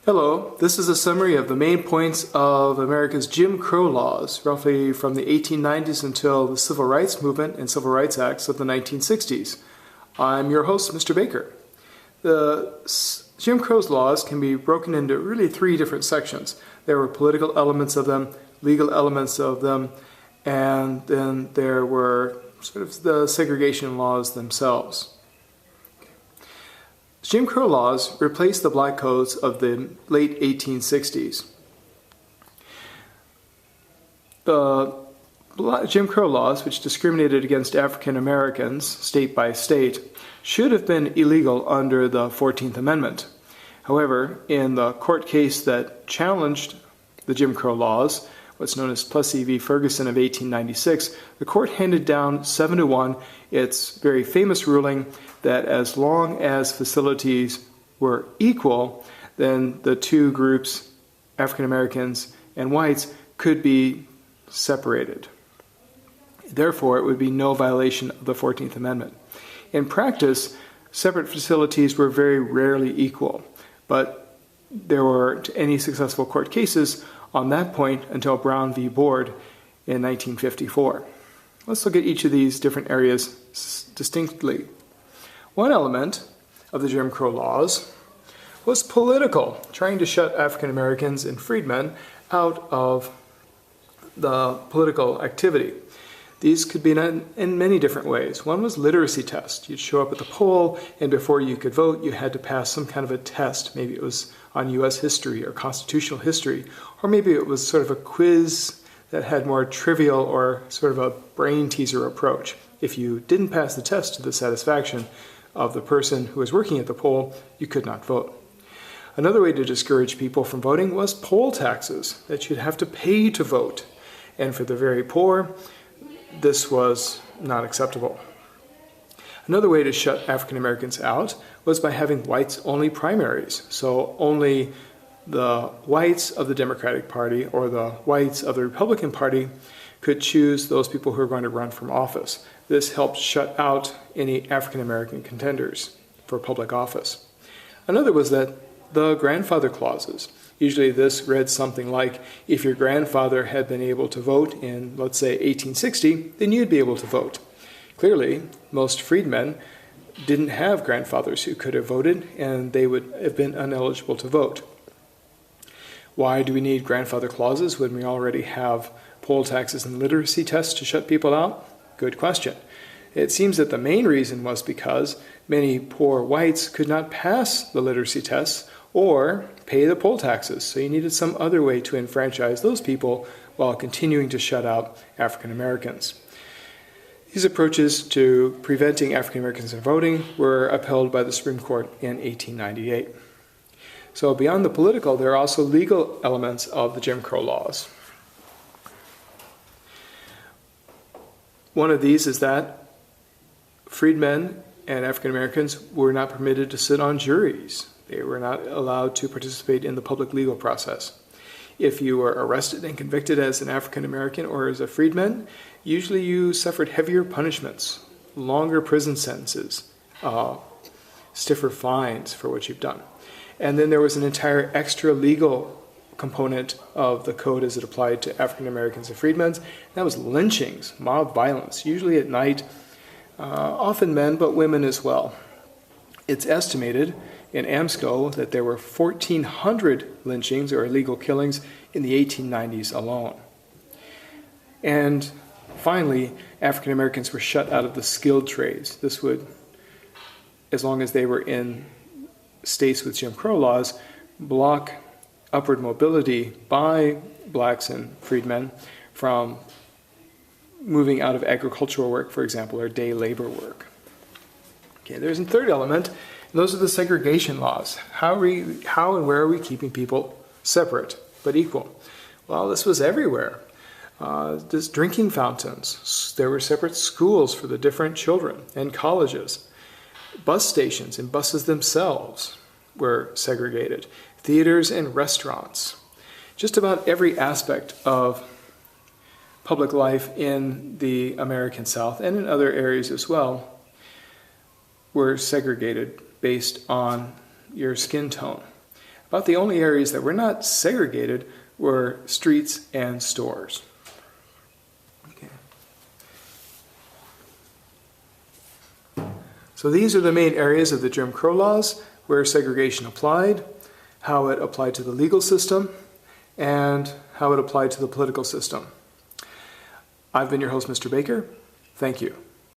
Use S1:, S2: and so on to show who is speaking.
S1: Hello, this is a summary of the main points of America's Jim Crow laws, roughly from the 1890s until the Civil Rights Movement and Civil Rights Acts of the 1960s. I'm your host, Mr. Baker. The Jim Crow's laws can be broken into really three different sections. There were political elements of them, legal elements of them, and then there were sort of the segregation laws themselves. Jim Crow laws replaced the black codes of the late 1860s. The Jim Crow laws, which discriminated against African Americans state by state, should have been illegal under the 14th Amendment. However, in the court case that challenged the Jim Crow laws, what's known as Plessy v. Ferguson of 1896, the court handed down 7-1 its very famous ruling that as long as facilities were equal, then the two groups, African Americans and whites, could be separated. Therefore, it would be no violation of the 14th Amendment. In practice, separate facilities were very rarely equal, but there weren't any successful court cases on that point until Brown v. Board in 1954. Let's look at each of these different areas distinctly. One element of the Jim Crow laws was political, trying to shut African Americans and freedmen out of the political activity. These could be done in many different ways. One was literacy test. You'd show up at the poll, and before you could vote, you had to pass some kind of a test. Maybe it was on U.S. history or constitutional history, or maybe it was sort of a quiz that had more trivial or sort of a brain teaser approach. If you didn't pass the test to the satisfaction of the person who was working at the poll, you could not vote. Another way to discourage people from voting was poll taxes, that you'd have to pay to vote. And for the very poor, this was not acceptable. Another way to shut African Americans out was by having whites-only primaries. So only the whites of the Democratic Party or the whites of the Republican Party could choose those people who are going to run from office. This helped shut out any African American contenders for public office. Another was that the grandfather clauses. Usually this read something like, if your grandfather had been able to vote in, let's say, 1860, then you'd be able to vote. Clearly, most freedmen didn't have grandfathers who could have voted, and they would have been ineligible to vote. Why do we need grandfather clauses when we already have poll taxes and literacy tests to shut people out? Good question. It seems that the main reason was because many poor whites could not pass the literacy tests or pay the poll taxes, so you needed some other way to enfranchise those people while continuing to shut out African Americans. These approaches to preventing African Americans from voting were upheld by the Supreme Court in 1898. So beyond the political, there are also legal elements of the Jim Crow laws. One of these is that freedmen and African Americans were not permitted to sit on juries. They were not allowed to participate in the public legal process. If you were arrested and convicted as an African American or as a freedman, usually you suffered heavier punishments, longer prison sentences, stiffer fines for what you've done. And then there was an entire extra legal component of the code as it applied to African Americans and freedmen. That was lynchings, mob violence, usually at night, often men, but women as well. It's estimated in AMSCO that there were 1,400 lynchings or illegal killings in the 1890s alone. And finally, African Americans were shut out of the skilled trades. This would, as long as they were in states with Jim Crow laws, block upward mobility by blacks and freedmen from moving out of agricultural work, for example, or day labor work. Okay, there's a third element. Those are the segregation laws. How and where are we keeping people separate but equal? Well, this was everywhere. There's drinking fountains. There were separate schools for the different children and colleges. Bus stations and buses themselves were segregated. Theaters and restaurants. Just about every aspect of public life in the American South and in other areas as well were segregated based on your skin tone. About the only areas that were not segregated were streets and stores. Okay. So these are the main areas of the Jim Crow laws where segregation applied, how it applied to the legal system, and how it applied to the political system. I've been your host, Mr. Baker. Thank you.